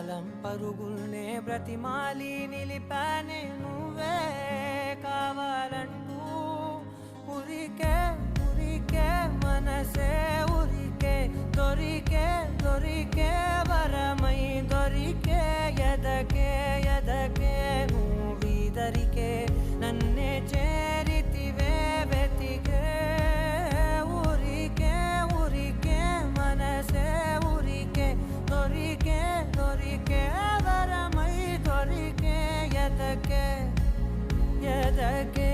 కాలం పరుగుల్నే బ్రతిమాలి నిలిపానే నువ్వే కావాలంటూ ఉరికే ఉరికే మనసే ఉరికే దొరికే దొరికే వరమై దొరికే ఎదకే ఎదకే నువ్వీదరికే నన్నే చేరితివే వెతికే ఉరికే ఉరికే మనసే ఉరికే దొరికే దొరికే వరమై దొరికే ఎదకే ఎదకే